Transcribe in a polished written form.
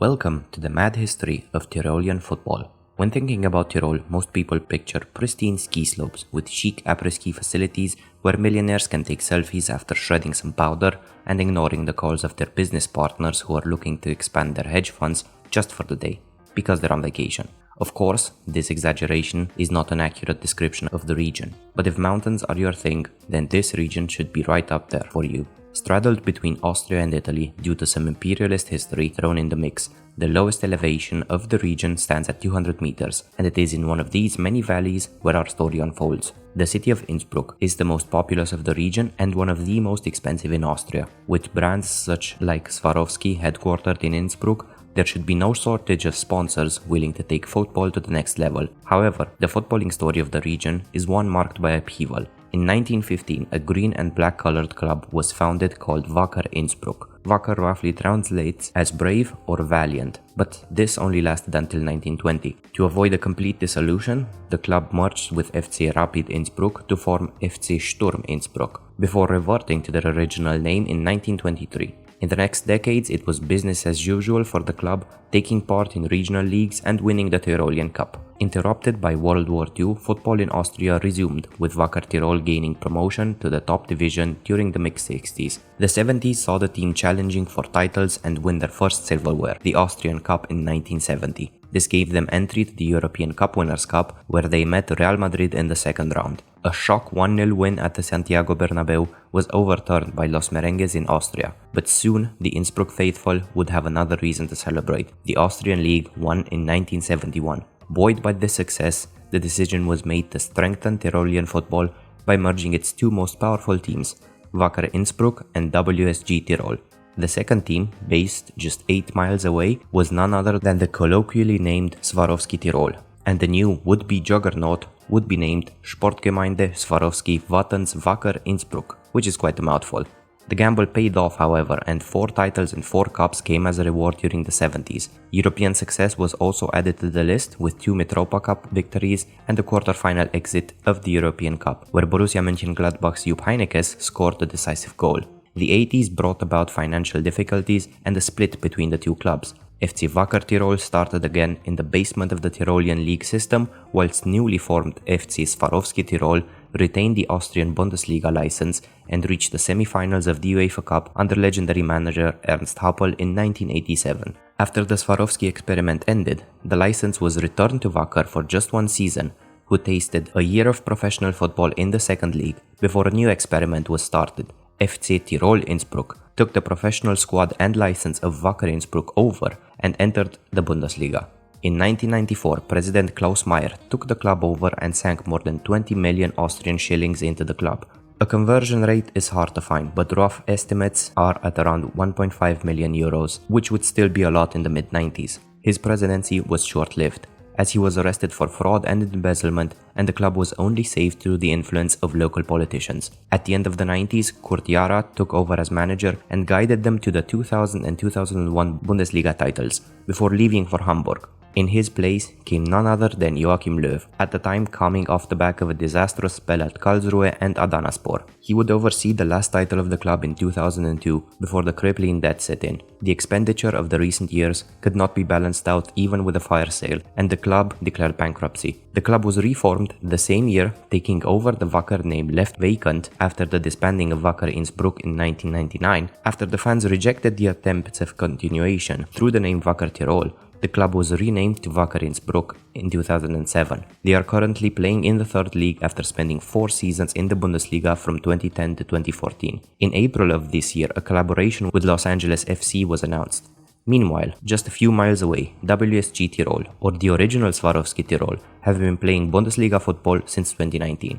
Welcome to the mad history of Tyrolean football. When thinking about Tyrol, most people picture pristine ski slopes with chic après-ski facilities where millionaires can take selfies after shredding some powder and ignoring the calls of their business partners who are looking to expand their hedge funds just for the day, because they're on vacation. Of course, this exaggeration is not an accurate description of the region, but if mountains are your thing, then this region should be right up there for you. Straddled between Austria and Italy due to some imperialist history thrown in the mix, the lowest elevation of the region stands at 200 meters, and it is in one of these many valleys where our story unfolds. The city of Innsbruck is the most populous of the region and one of the most expensive in Austria. With brands such like Swarovski headquartered in Innsbruck, there should be no shortage of sponsors willing to take football to the next level. However, the footballing story of the region is one marked by upheaval. In 1915, a green and black colored club was founded called Wacker Innsbruck. Wacker roughly translates as brave or valiant, but this only lasted until 1920. To avoid a complete dissolution, the club merged with FC Rapid Innsbruck to form FC Sturm Innsbruck, before reverting to their original name in 1923. In the next decades, it was business as usual for the club, taking part in regional leagues and winning the Tyrolean Cup. Interrupted by World War II, football in Austria resumed, with Wacker Tirol gaining promotion to the top division during the mid-60s. The 70s saw the team challenging for titles and win their first silverware, the Austrian Cup in 1970. This gave them entry to the European Cup Winners' Cup, where they met Real Madrid in the second round. A shock 1-0 win at the Santiago Bernabeu was overturned by Los Merengues in Austria, but soon the Innsbruck faithful would have another reason to celebrate. The Austrian League won in 1971. Buoyed by this success, the decision was made to strengthen Tyrolean football by merging its two most powerful teams, Wacker Innsbruck and WSG Tirol. The second team, based just 8 miles away, was none other than the colloquially named Swarovski Tirol, and the new would-be juggernaut would be named Sportgemeinde Swarovski Wattens Wacker Innsbruck, which is quite a mouthful. The gamble paid off, however, and 4 titles and 4 cups came as a reward during the 70s. European success was also added to the list with 2 Mitropa Cup victories and a quarter-final exit of the European Cup, where Borussia Mönchengladbach's Jupp Heynckes scored the decisive goal. The 80s brought about financial difficulties and a split between the two clubs. FC Wacker Tirol started again in the basement of the Tyrolean League system, whilst newly formed FC Swarovski Tirol retained the Austrian Bundesliga license and reached the semi-finals of the UEFA Cup under legendary manager Ernst Happel in 1987. After the Swarovski experiment ended, the license was returned to Wacker for just one season, who tasted a year of professional football in the second league before a new experiment was started. FC Tirol Innsbruck took the professional squad and license of Wacker Innsbruck over and entered the Bundesliga. In 1994, President Klaus Mayer took the club over and sank more than 20 million Austrian shillings into the club. A conversion rate is hard to find, but rough estimates are at around 1.5 million euros, which would still be a lot in the mid-90s. His presidency was short-lived, as he was arrested for fraud and embezzlement, and the club was only saved through the influence of local politicians. At the end of the 90s, Kurt Jara took over as manager and guided them to the 2000 and 2001 Bundesliga titles, before leaving for Hamburg. In his place came none other than Joachim Löw, at the time coming off the back of a disastrous spell at Karlsruhe and Adanaspor. He would oversee the last title of the club in 2002 before the crippling debt set in. The expenditure of the recent years could not be balanced out even with a fire sale, and the club declared bankruptcy. The club was reformed the same year, taking over the Wacker name left vacant after the disbanding of Wacker Innsbruck in 1999. After the fans rejected the attempts of continuation through the name Wacker Tirol, the club was renamed to Wacker Innsbruck in 2007. They are currently playing in the third league after spending 4 seasons in the Bundesliga from 2010 to 2014. In April of this year, a collaboration with Los Angeles FC was announced. Meanwhile, just a few miles away, WSG Tirol, or the original Swarovski Tirol, have been playing Bundesliga football since 2019.